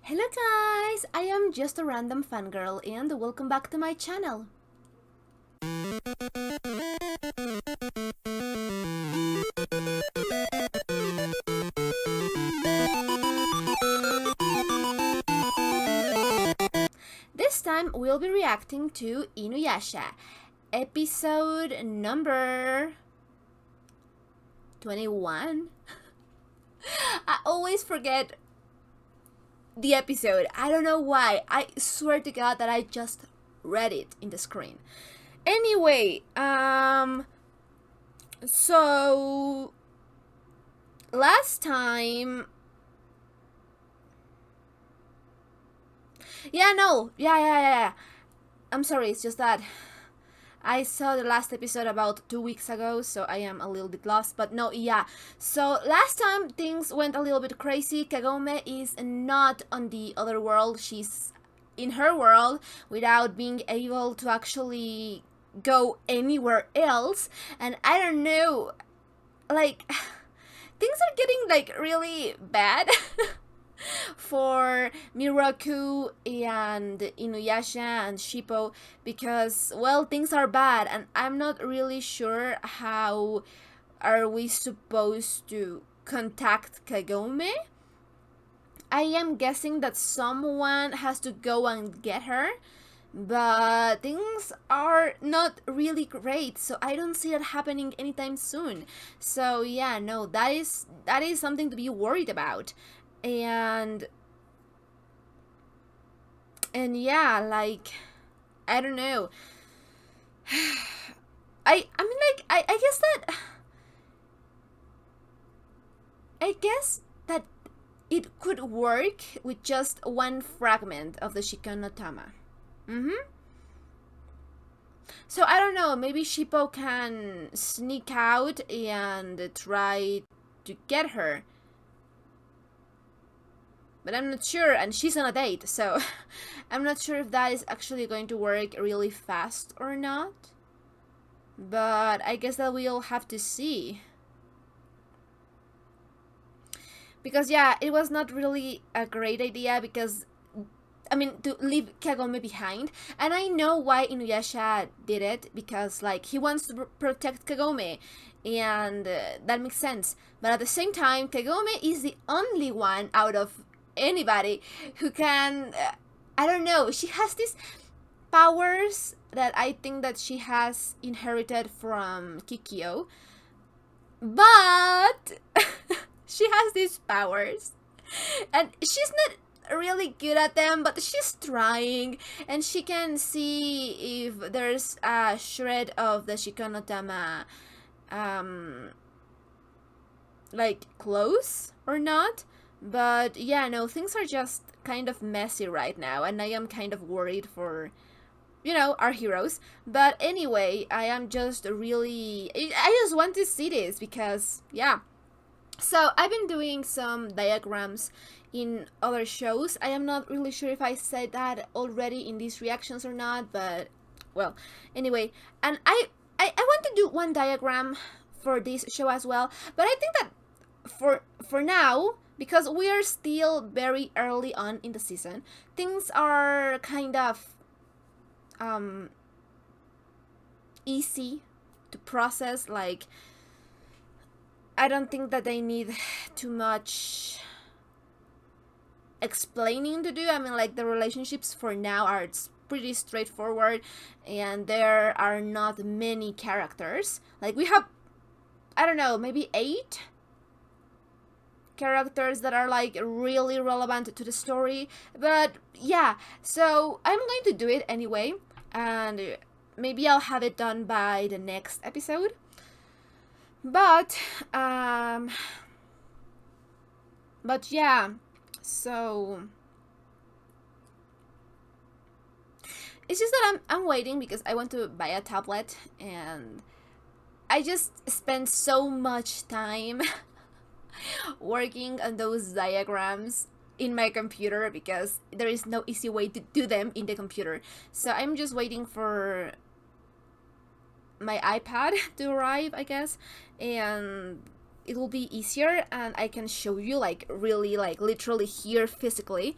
Hello guys, I am just a random fangirl and welcome back to my channel. This time we'll be reacting to Inuyasha, episode number 21. I always forget the episode. I don't know why. I swear to God that I just read it in the screen. Anyway, so last time, yeah. I'm sorry. It's just that I saw the last episode about 2 weeks ago, so I am a little bit lost. But no, yeah. So last time things went a little bit crazy. Kagome is not on the other world. She's in her world without being able to actually go anywhere else. And I don't know, like, things are getting like really bad. For Naraku and Inuyasha and Shippo because, well, things are bad and I'm not really sure how are we supposed to contact Kagome. I am guessing that someone has to go and get her, but things are not really great, so I don't see that happening anytime soon. So yeah, no, that is something to be worried about. and and yeah, like, I don't know. I mean, like, I guess that it could work with just one fragment of the Shikanotama. So I don't know, maybe Shippo can sneak out and try to get her, but I'm not sure, and she's on a date, so I'm not sure if that is actually going to work really fast or not. But I guess that we'll have to see. Because yeah, it was not really a great idea because, I mean, to leave Kagome behind. And I know why Inuyasha did it, because like he wants to protect Kagome, and that makes sense. But at the same time, Kagome is the only one out of anybody who can, I don't know, she has these powers that I think that she has inherited from Kikyo, but she has these powers and she's not really good at them, but she's trying, and she can see if there's a shred of the Shikanotama like close or not. But yeah, no, things are just kind of messy right now, and I am kind of worried for, our heroes. But anyway, I am just really, I just want to see this because, yeah. So I've been doing some diagrams in other shows. I am not really sure if I said that already in these reactions or not, but, well, anyway. And I want to do one diagram for this show as well, but I think that for now, because we are still very early on in the season, things are kind of easy to process. Like, I don't think that they need too much explaining to do. I mean, like, the relationships for now are pretty straightforward, and there are not many characters. Like, we have, I don't know, maybe 8 characters that are like really relevant to the story. But yeah, so I'm going to do it anyway, and maybe I'll have it done by the next episode. But yeah, so it's just that I'm waiting because I want to buy a tablet, and I just spend so much time working on those diagrams in my computer because there is no easy way to do them in the computer. So I'm just waiting for my iPad to arrive, I guess, and it will be easier and I can show you like really, like, literally here physically.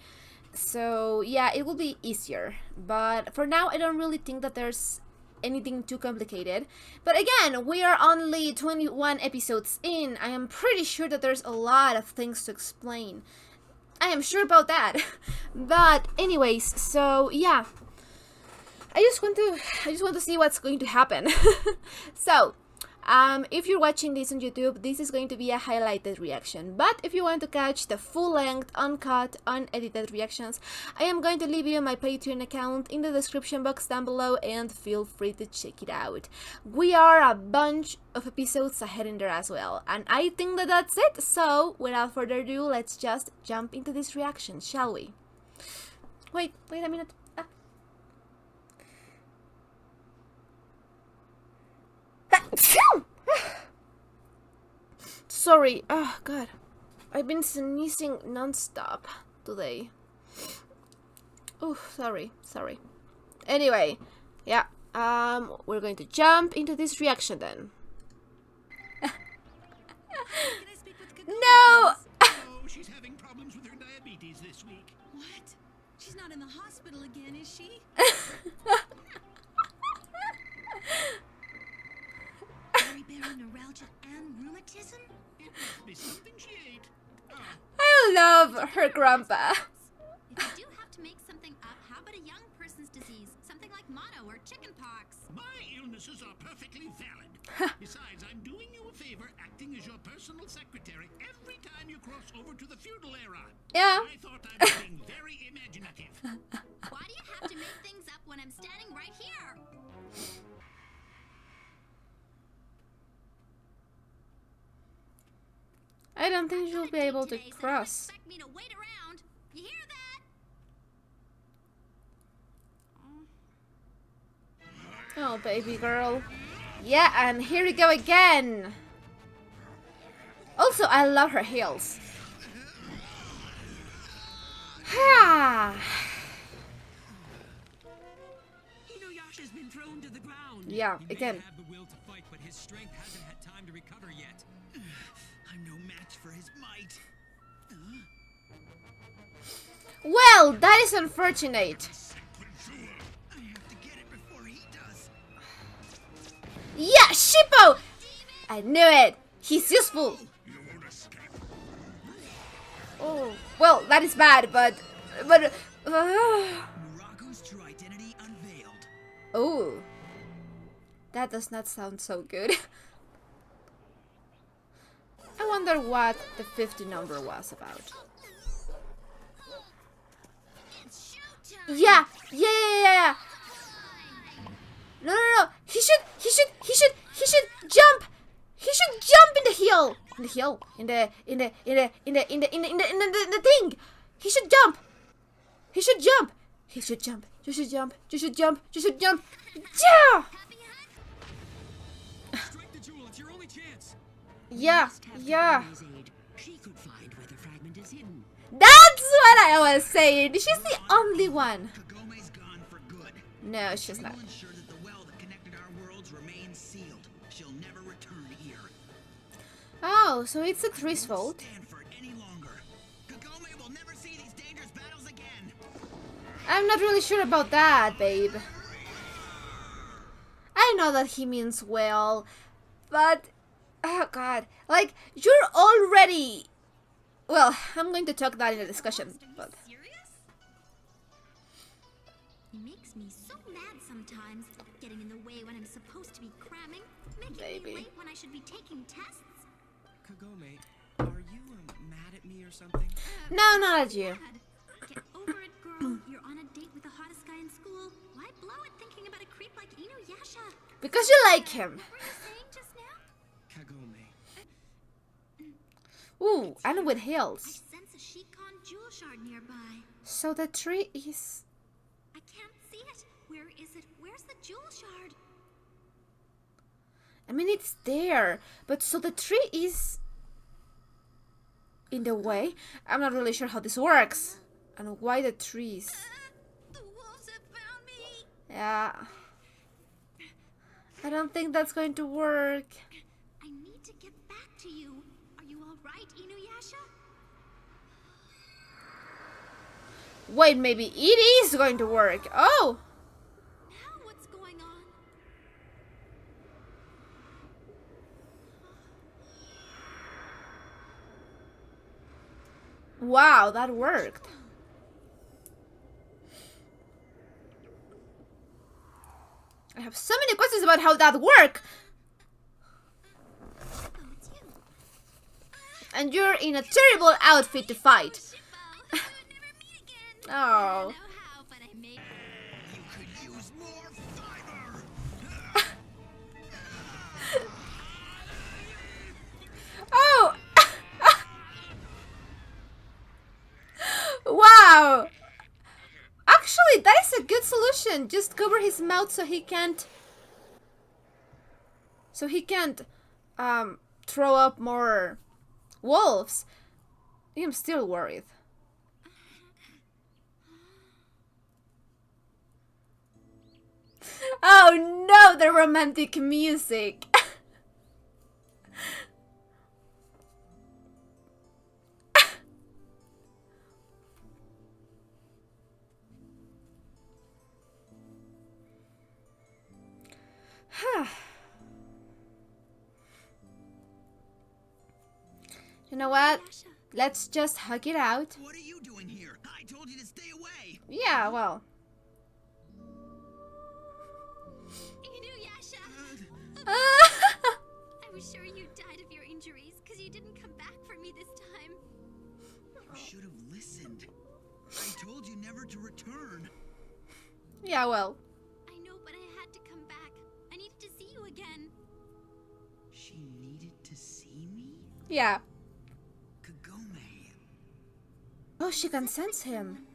So yeah, it will be easier. But for now, I don't really think that there's anything too complicated. But again, we are only 21 episodes in. I am pretty sure that there's a lot of things to explain. I am sure about that. But anyways, so yeah. I just want to see what's going to happen. So, if you're watching this on YouTube, this is going to be a highlighted reaction. But if you want to catch the full-length, uncut, unedited reactions, I am going to leave you my Patreon account in the description box down below, and feel free to check it out. We are a bunch of episodes ahead in there as well, and I think that that's it. So, without further ado, let's just jump into this reaction, shall we? Wait a minute. Sorry, oh god, I've been sneezing non-stop today. Oh, sorry. Anyway, yeah, we're going to jump into this reaction then. No! Oh, she's having problems with her diabetes this week. What? She's not in the hospital again, is she? Beriberi neuralgia and rheumatism? It must be something she ate. I love her grandpa. If you do have to make something up, how about a young person's disease? Something like mono or chickenpox. My illnesses are perfectly valid. Besides, I'm doing you a favor acting as your personal secretary every time you cross over to the feudal era. Yeah. I thought I was being very imaginative. Why do you have to make things up when I'm standing right here? I don't think she'll be able to Today, so don't cross. expect me to wait around. You hear that? Oh, baby girl. Yeah, and here we go again. Also, I love her heels. Inuyasha's been thrown to the ground. Yeah, He again. may have the will to fight, but his strength hasn't had time to recover yet. I'm no match for his might. Well, that is unfortunate. I have to get it before he does. Yeah, Shippo! I knew it. He's useful. You won't escape. Oh, well, that is bad, but Naraku's true identity unveiled. oh, that does not sound so good. I wonder what the 50 number was about. It's showtime. Yeah. No. He should jump. He should jump in the hill. In the hill. In the thing. He should jump. You should jump. You should jump. Yeah. Strike the jewel, it's your only chance. Yeah. She could find where the fragment is hidden. That's what I was saying. She's the only one. Kagome's gone for good. No, she's not. We'll ensure that the well that connected our worlds remains sealed. She'll never return here. Oh, so it's a tree's fault. Stand for it any longer. Kagome will never see these dangerous battles again. I'm not really sure about that, babe. I know that he means well, but oh god, like you're already. Well, I'm going to talk that in the discussion, but Serious? He makes me so mad sometimes. Getting in the way when I'm supposed to be cramming. Making Baby. me late when I should be taking tests. Kagome, are you mad at me or something? no, not at you. Dad, get over it, girl. You're on a date with the hottest guy in school. Why blow it thinking about a creep like Inuyasha? Because you like him. What were you saying just now? Kagome. Ooh, and with I heels. sense a Shikon jewel shard nearby. So the tree is. I can't see it. Where is it? Where's the jewel shard? I mean, it's there, but so the tree is in the way. I'm not really sure how this works and why the trees. The wolves have found me. Yeah. I don't think that's going to work. I need to get back to you. Are you all right, Inuyasha? Wait, maybe it is going to work. Oh! Now what's going on? Wow, that worked. I have so many questions about how that worked. Oh, it's you. And you're in a terrible outfit to fight. Shippo, we would never meet again. I Oh. don't know how, but I made. You could use more fiber. Oh! Wow! Actually, that is a good solution. Just cover his mouth so he can't... throw up more wolves. I'm still worried. Oh no, the romantic music. You know what? Let's just hug it out. What are you doing here? I told you to stay away. Yeah, well. Inuyasha! Ah! I was sure you died of your injuries because you didn't come back for me this time. You should have listened. I told you never to return. Yeah, well. I know, but I had to come back. I needed to see you again. She needed to see me? Yeah. Kagome. Oh, she can sense him.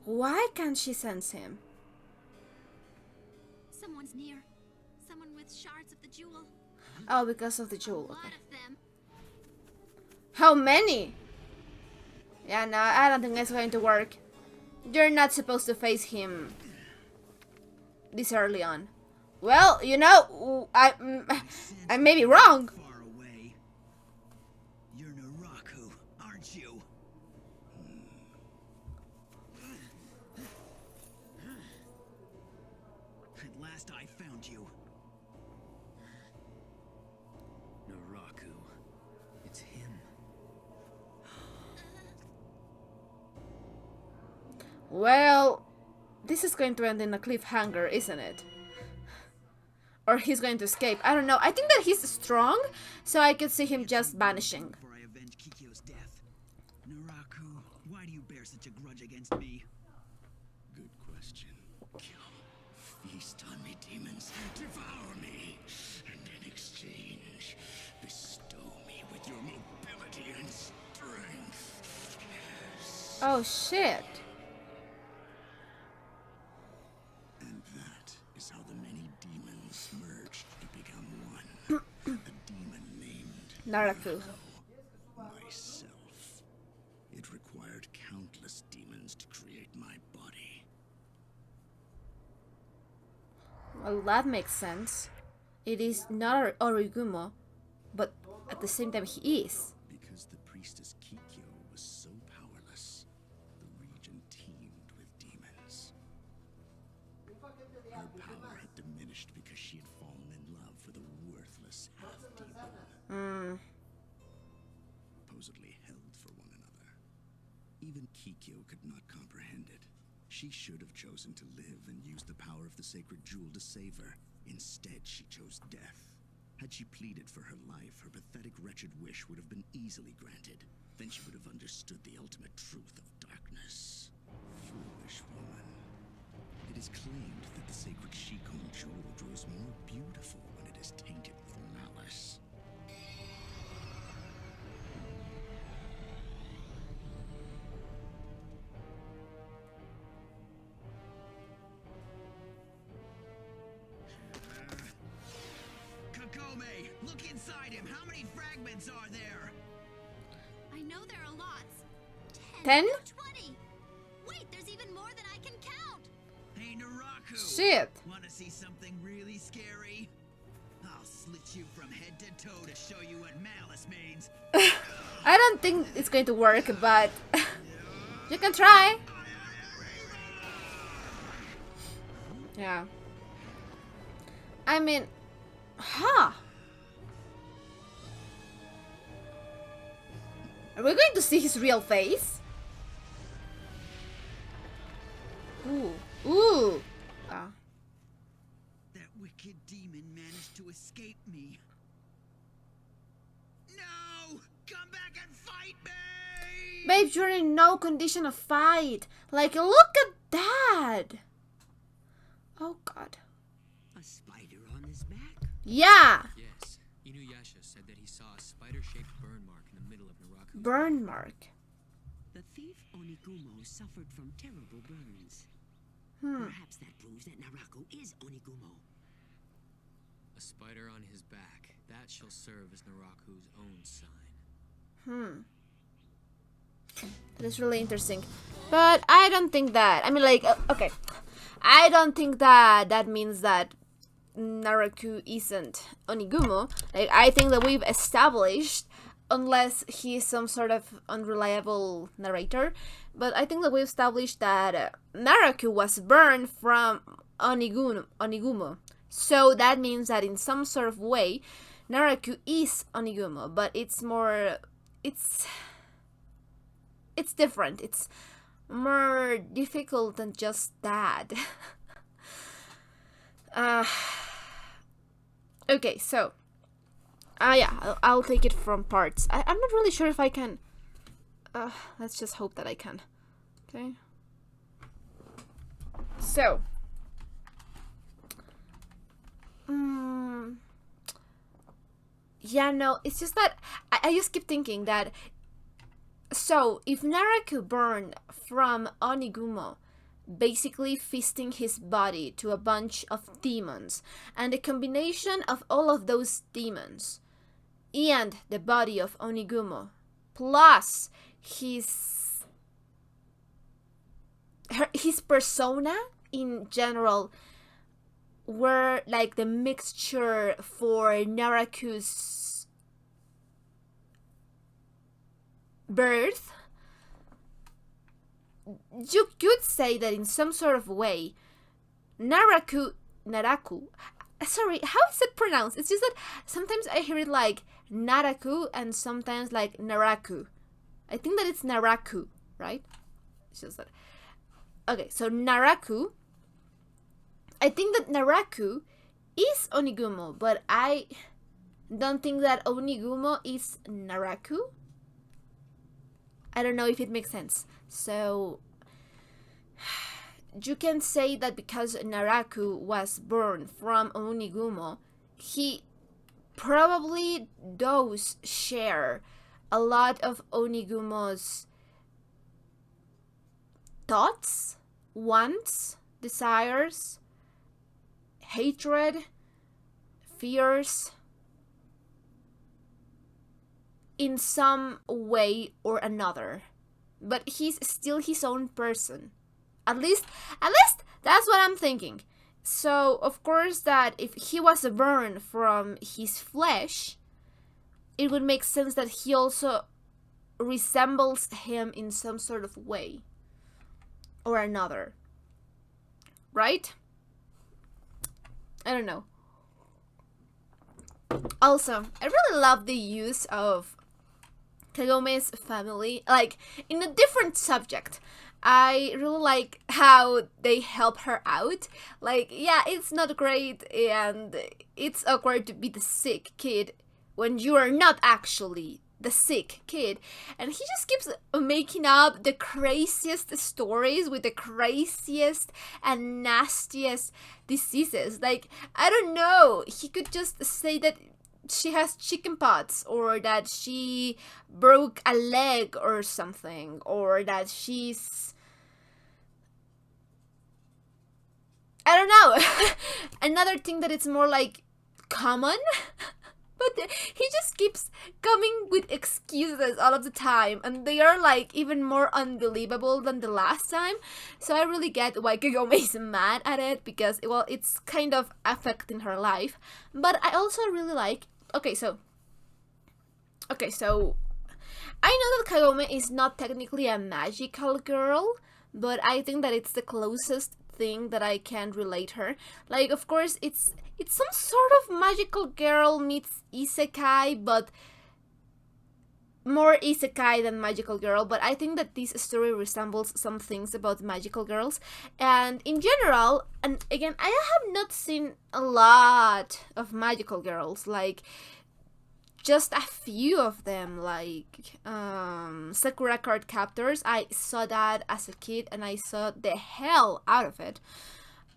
Why can't she sense him? Someone's near. Someone with shards of the jewel. Oh, because of the A jewel. lot Okay. of them. How many? Yeah, no, I don't think it's going to work. You're not supposed to face him this early on. Well, you know, I may be wrong. Far away. You're Naraku, aren't you? At last I found you. Naraku. It's him. Well, this is going to end in a cliffhanger, isn't it? Or he's going to escape. I don't know. I think that he's strong, so I could see him just vanishing. Before I avenge Kikyo's death. Naraku, why do you bear such a grudge against me? Good question. Kill. Feast on me, demons. Devour me. And in exchange, bestow me with your mobility and strength. Yes. Oh, shit. And that is how the many demons merged to become one. A demon named Naraku. myself. It required countless demons to create my body. Well, that makes sense. It is not Origumo, but at the same time he is. Because the priestess Kikyo was so powerless, the region teemed with demons. Her power had diminished because she had fallen in love with a worthless half-demon. Supposedly held for one another. Even Kikyo could not comprehend it. She should have chosen to live and use the power of the sacred jewel to save her. Instead, she chose death. Had she pleaded for her life, her pathetic, wretched wish would have been easily granted. Then she would have understood the ultimate truth of darkness. Foolish woman. It is claimed that the sacred Shikon jewel grows more beautiful when it is tainted with malice. Kagome, look inside him. How many fragments are there? I know there are lots. 10? 20. Wait, there's even more than I can count. Hey, Naraku. Shit. Want to see something really scary? I'll slit you from head to toe to show you what malice means. I don't think it's going to work, but You can try. Yeah. I mean, huh? Are we going to see his real face? Ooh. Ooh. Ah. That wicked demon managed to escape me. No! Come back and fight me! Babe, you're in no condition of fight. Like, look at that. Oh, God. A spider on his back? Yeah. Yes, Inuyasha said that he saw a spider-shaped burn mark in the middle of Naraku. Burn mark. The thief Onigumo suffered from terrible burns. Hmm. Perhaps that proves that Naraku is Onigumo. A spider on his back. That shall serve as Naraku's own sign. That is really interesting. But I don't think that... I mean, like, okay. I don't think that that means that Naraku isn't Onigumo. Like, I think that we've established, unless he's some sort of unreliable narrator, but I think that we've established that Naraku was burned from Onigumo. So that means that in some sort of way, Naraku is Onigumo, but it's more... It's different. It's more difficult than just that. Okay, so yeah, I'll take it from parts. I'm not really sure if I can. Let's just hope that I can. Okay. So. Yeah, no, it's just that I just keep thinking that. So, if Naraku burned from Onigumo, basically feasting his body to a bunch of demons, and the combination of all of those demons and the body of Onigumo, plus his persona in general, were like the mixture for Naraku's birth, you could say that in some sort of way, Naraku, sorry, how is it pronounced? It's just that sometimes I hear it like Naraku and sometimes like Naraku. I think that it's Naraku, right? It's just that. Okay, so Naraku. I think that Naraku is Onigumo, but I don't think that Onigumo is Naraku. I don't know if it makes sense. So, you can say that because Naraku was born from Onigumo, he probably does share a lot of Onigumo's thoughts, wants, desires, hatred, fears, in some way or another, but he's still his own person. At least that's what I'm thinking. So of course that if he was burned from his flesh, it would make sense that he also resembles him in some sort of way or another, right? I don't know. Also, I really love the use of Kagome's family, like, in a different subject. I really like how they help her out. Like, yeah, it's not great and it's awkward to be the sick kid when you are not actually the sick kid. And he just keeps making up the craziest stories with the craziest and nastiest diseases. Like, I don't know, he could just say that she has chicken pox, or that she broke a leg or something, or that she's, I don't know, another thing that it's more like common. But he just keeps coming with excuses all of the time, and they are like even more unbelievable than the last time. So I really get why Kagome is mad at it, because, well, it's kind of affecting her life. But I also really like, okay, so I know that Kagome is not technically a magical girl, but I think that it's the closest thing that I can relate her. Like, of course, it's some sort of magical girl meets isekai, but more isekai than magical girl. But I think that this story resembles some things about magical girls, and in general, and again, I have not seen a lot of magical girls, like just a few of them, like Sakura Card Captors. I saw that as a kid and I saw the hell out of it.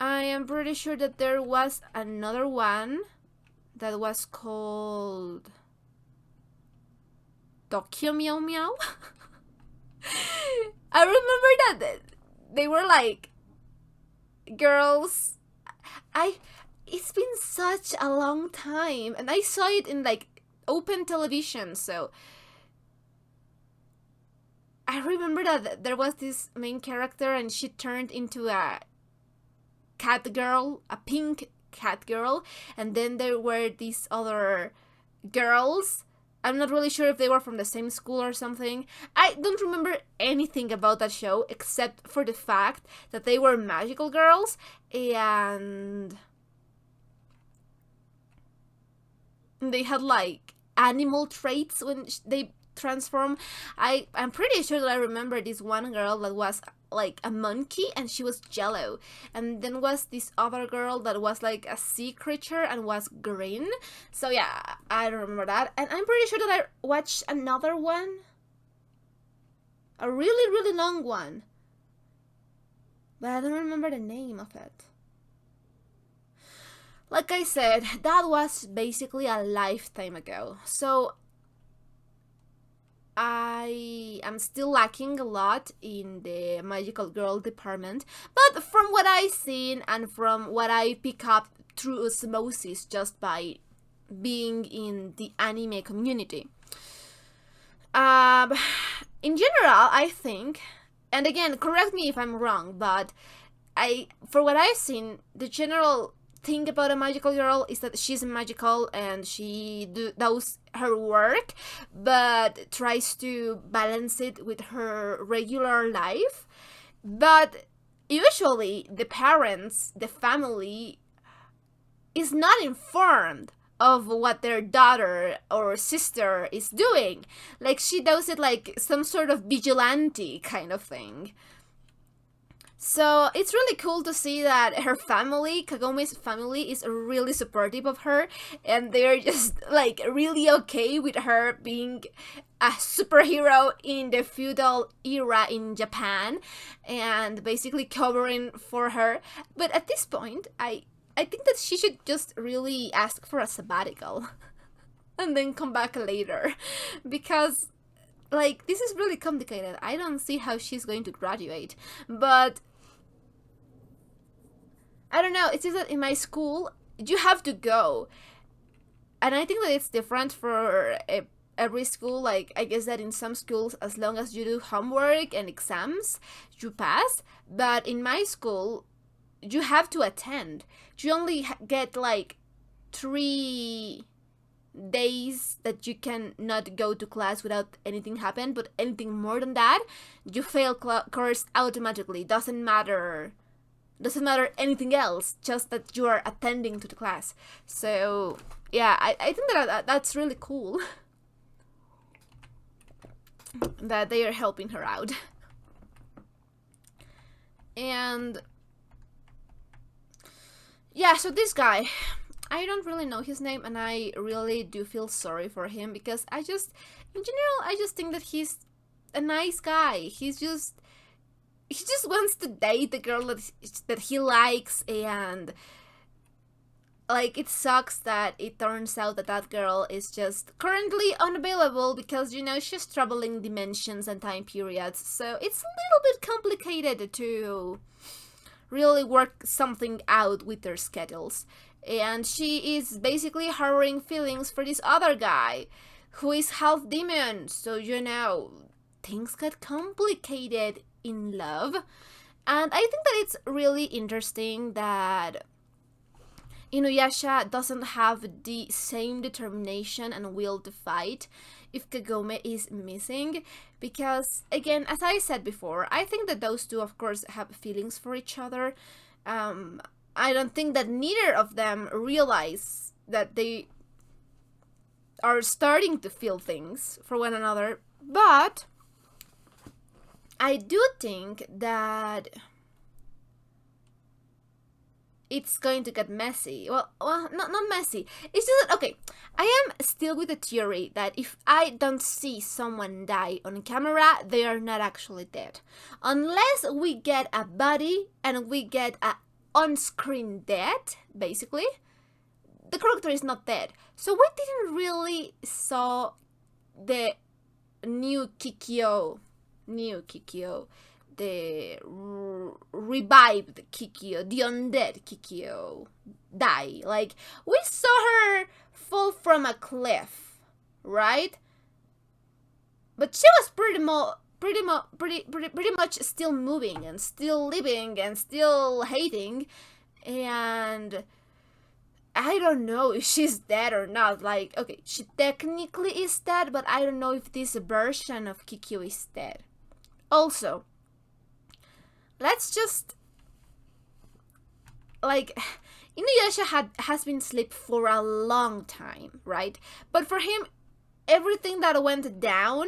I am pretty sure that there was another one that was called Tokyo Meow Meow. I remember that they were like girls. It's been such a long time, and I saw it in like open television, so I remember that there was this main character and she turned into a cat girl, a pink cat girl, and then there were these other girls. I'm not really sure if they were from the same school or something. I don't remember anything about that show except for the fact that they were magical girls and they had like animal traits when they transform. I'm pretty sure that I remember this one girl that was like a monkey and she was jello, and then was this other girl that was like a sea creature and was green. So yeah, I remember that, and I'm pretty sure that I watched another one, a really long one, but I don't remember the name of it. Like I said, that was basically a lifetime ago, so I am still lacking a lot in the magical girl department, but from what I've seen and from what I pick up through osmosis just by being in the anime community, in general, I think, and again, correct me if I'm wrong, but for what I've seen, the general thing about a magical girl is that she's magical and she does her work, but tries to balance it with her regular life. But usually the parents, the family, is not informed of what their daughter or sister is doing. Like, she does it like some sort of vigilante kind of thing. So it's really cool to see that her family, Kagome's family, is really supportive of her, and they're just like really okay with her being a superhero in the feudal era in Japan and basically covering for her. But at this point, I think that she should just really ask for a sabbatical and then come back later, because like this is really complicated. I don't see how she's going to graduate, but I don't know, it's just that in my school, you have to go. And I think that it's different for every school. Like, I guess that in some schools, as long as you do homework and exams, you pass. But in my school, you have to attend. You only get like 3 days that you can not go to class without anything happen. But anything more than that, you fail course automatically. Doesn't matter anything else, just that you are attending to the class. So yeah, I think that that's really cool that they are helping her out. And yeah, so this guy, I don't really know his name, and I really do feel sorry for him, because in general, I just think that he's a nice guy. He just wants to date the girl that he likes, and like, it sucks that it turns out that girl is just currently unavailable because, she's traveling dimensions and time periods, so it's a little bit complicated to really work something out with their schedules. And she is basically harboring feelings for this other guy who is half demon, so things get complicated in love. And I think that it's really interesting that Inuyasha doesn't have the same determination and will to fight if Kagome is missing, because again, as I said before, I think that those two of course have feelings for each other. I don't think that neither of them realize that they are starting to feel things for one another, but I do think that it's going to get messy. Well, not messy. It's just that, okay, I am still with the theory that if I don't see someone die on camera, they are not actually dead. Unless we get a body and we get a on-screen death, basically, the character is not dead. So we didn't really saw the new Kikyo, the revived Kikyo, the undead Kikyo, die. Like, we saw her fall from a cliff, right? But she was pretty much still moving and still living and still hating, and I don't know if she's dead or not. Like, okay, she technically is dead, but I don't know if this version of Kikyo is dead. Also, let's just, like, Inuyasha has been asleep for a long time, right? But for him, everything that went down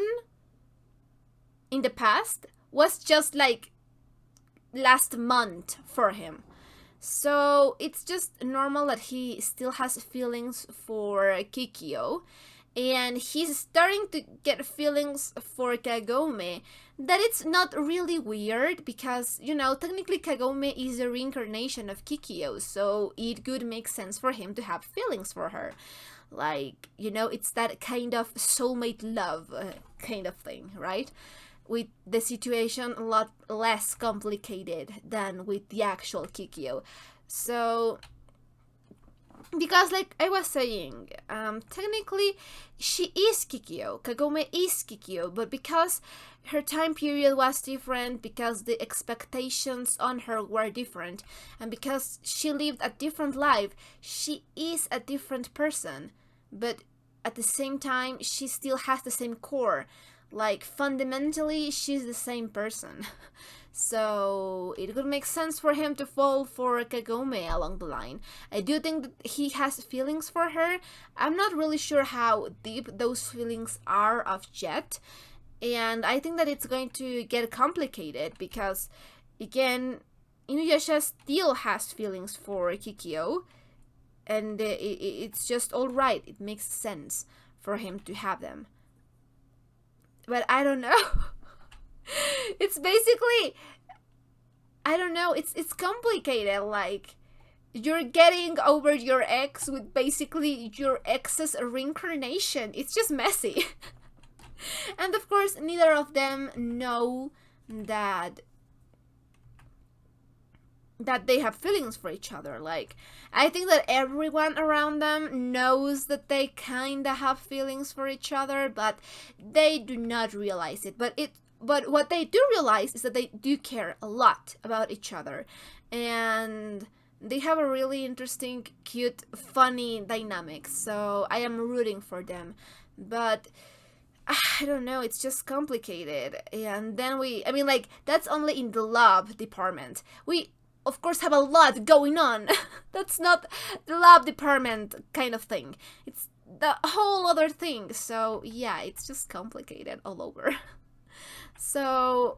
in the past was just like last month for him. So it's just normal that he still has feelings for Kikyo, and he's starting to get feelings for Kagome. That it's not really weird because, you know, technically Kagome is a reincarnation of Kikyo, so it would make sense for him to have feelings for her. Like, you know, it's that kind of soulmate love kind of thing, right? With the situation a lot less complicated than with the actual Kikyo. So, because like I was saying, technically she is Kikyo, Kagome is Kikyo, but because her time period was different, because the expectations on her were different, and because she lived a different life, she is a different person. But at the same time, she still has the same core. Like, fundamentally, she's the same person. So it would make sense for him to fall for Kagome along the line. I do think that he has feelings for her. I'm not really sure how deep those feelings are of yet. And I think that it's going to get complicated because, again, Inuyasha still has feelings for Kikyo. And it's just alright. It makes sense for him to have them. But I don't know. It's basically, I don't know, it's complicated. Like, you're getting over your ex with basically your ex's reincarnation. It's just messy. And of course, neither of them know that they have feelings for each other. Like, I think that everyone around them knows that they kinda have feelings for each other, but they do not realize it. But what they do realize is that they do care a lot about each other, and they have a really interesting, cute, funny dynamic. So I am rooting for them, but I don't know, it's just complicated. And then I mean, like, that's only in the lab department. We of course have a lot going on. That's not the lab department kind of thing. It's the whole other thing. So yeah, it's just complicated all over. So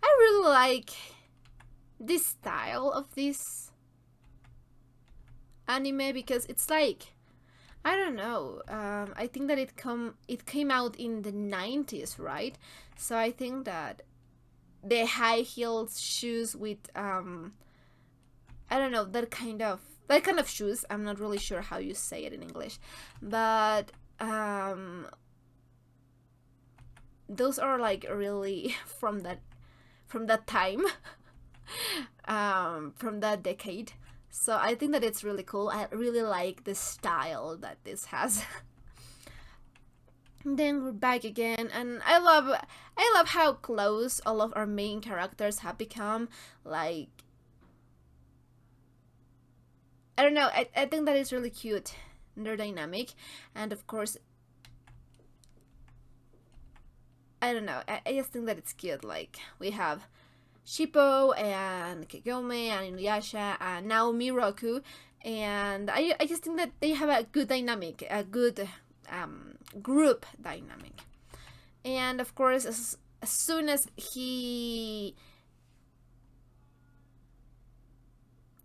I really like this style of this anime because it's like, I don't know. I think that it came out in the 90s, right? So I think that the high heeled shoes with I don't know, that kind of shoes. I'm not really sure how you say it in English, but those are like really from that time, from that decade. So I think that it's really cool. I really like the style that this has. Then we're back again, and I love how close all of our main characters have become. Like, I don't know, I think that is really cute, their dynamic. And of course, I don't know, I just think that it's cute. Like, we have Shippo and Kagome and Inuyasha and now Miroku, and I just think that they have a good dynamic, a good group dynamic. And of course, as soon as he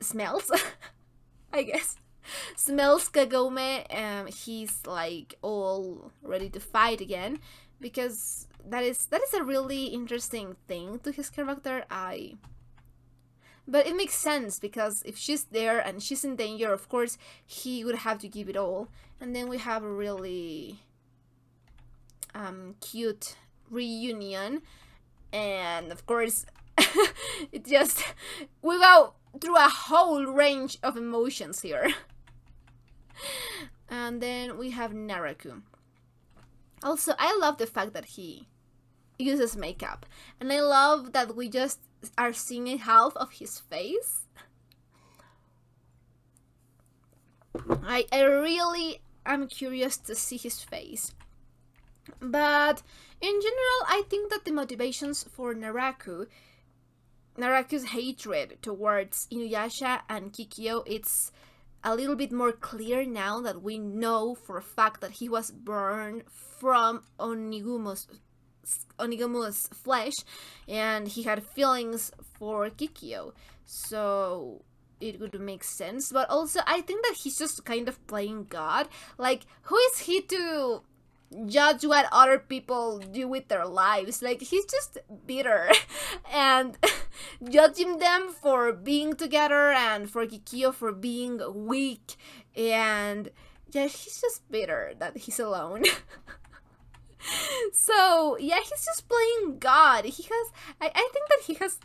smells, I guess, smells Kagome, he's like all ready to fight again, because that is a really interesting thing to his character. But it makes sense, because if she's there and she's in danger, of course he would have to give it all. And then we have a really cute reunion, and of course it just, we go through a whole range of emotions here. And then we have Naraku. Also, I love the fact that he uses makeup, and I love that we just are seeing half of his face. I really am curious to see his face. But in general, I think that the motivations for Naraku's hatred towards Inuyasha and Kikyo, it's a little bit more clear now that we know for a fact that he was burned from Onigumo's flesh, and he had feelings for Kikyo, so it would make sense. But also, I think that he's just kind of playing God. Like, who is he to judge what other people do with their lives? Like, he's just bitter and judging them for being together and for Kikyo for being weak, and yeah, he's just bitter that he's alone. So yeah, he's just playing God. He has, I think that he has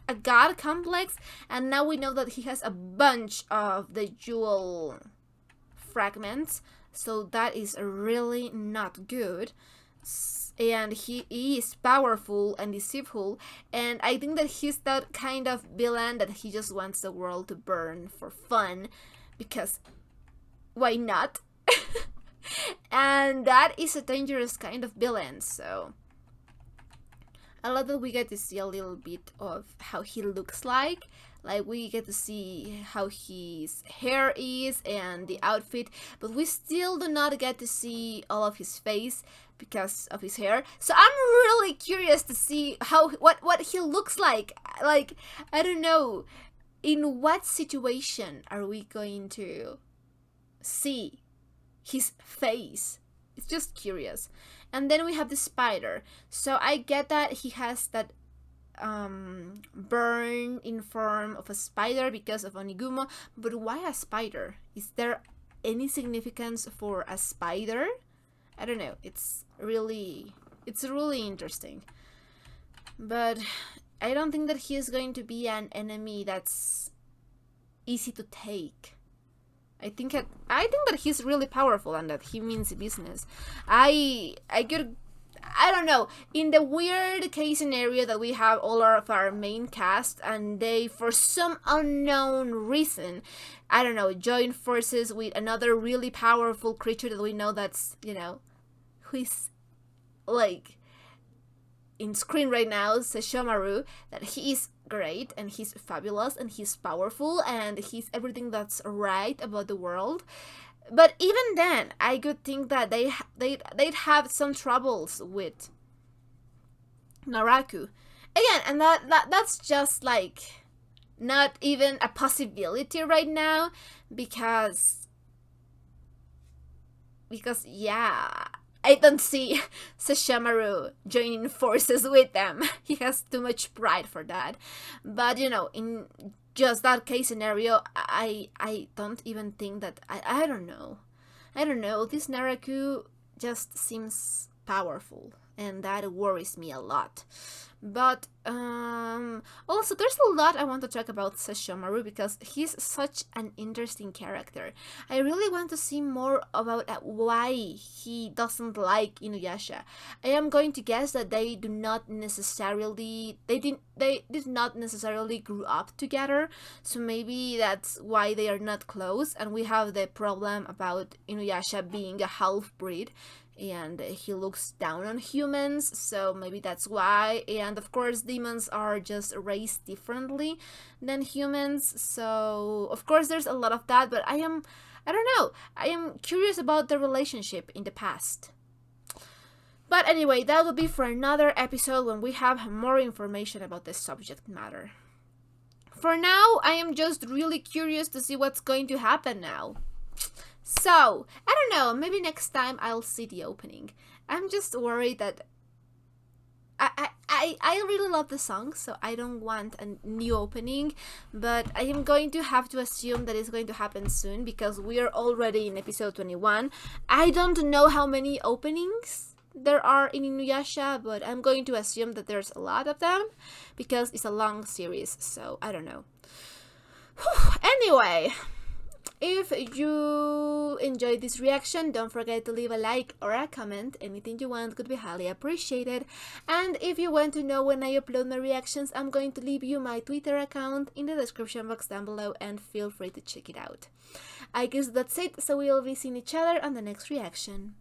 a God complex, and now we know that he has a bunch of the jewel fragments, so that is really not good. And he is powerful and deceitful, and I think that he's that kind of villain that he just wants the world to burn for fun, because why not? And that is a dangerous kind of villain. So I love that we get to see a little bit of how he looks like we get to see how his hair is and the outfit, but we still do not get to see all of his face because of his hair. So I'm really curious to see what he looks like. Like, I don't know, in what situation are we going to see his face? It's just curious. And then we have the spider. So I get that he has that burn in form of a spider because of Onigumo, but why a spider? Is there any significance for a spider? I don't know. It's really interesting. But I don't think that he is going to be an enemy that's easy to take. I think that he's really powerful and that he means business. I don't know, in the weird case scenario that we have all of our main cast and they, for some unknown reason, I don't know, join forces with another really powerful creature that we know that's, you know, who is like in screen right now, Sesshomaru, that he is great and he's fabulous and he's powerful and he's everything that's right about the world. But even then, I could think that they'd have some troubles with Naraku again, and that's just like not even a possibility right now, because yeah, I don't see Sesshomaru joining forces with them. He has too much pride for that. But you know, in just that case scenario, I don't even think that I don't know. This Naraku just seems powerful, and that worries me a lot. But also there's a lot I want to talk about Sesshomaru because he's such an interesting character. I really want to see more about why he doesn't like Inuyasha. I am going to guess that they did not necessarily grew up together, so maybe that's why they are not close, and we have the problem about Inuyasha being a half breed and he looks down on humans, so maybe that's why. And of course demons are just raised differently than humans, so of course there's a lot of that, but I don't know, I am curious about the relationship in the past. But anyway, that will be for another episode when we have more information about the subject matter. For now, I am just really curious to see what's going to happen now. So, I don't know, maybe next time I'll see the opening. I'm just worried that I really love the song, so I don't want a new opening, but I am going to have to assume that it's going to happen soon because we are already in episode 21. I don't know how many openings there are in Inuyasha, but I'm going to assume that there's a lot of them because it's a long series, so I don't know. Anyway, if you enjoyed this reaction, don't forget to leave a like or a comment. Anything you want could be highly appreciated. And if you want to know when I upload my reactions, I'm going to leave you my Twitter account in the description box down below and feel free to check it out. I guess that's it, so we'll be seeing each other on the next reaction.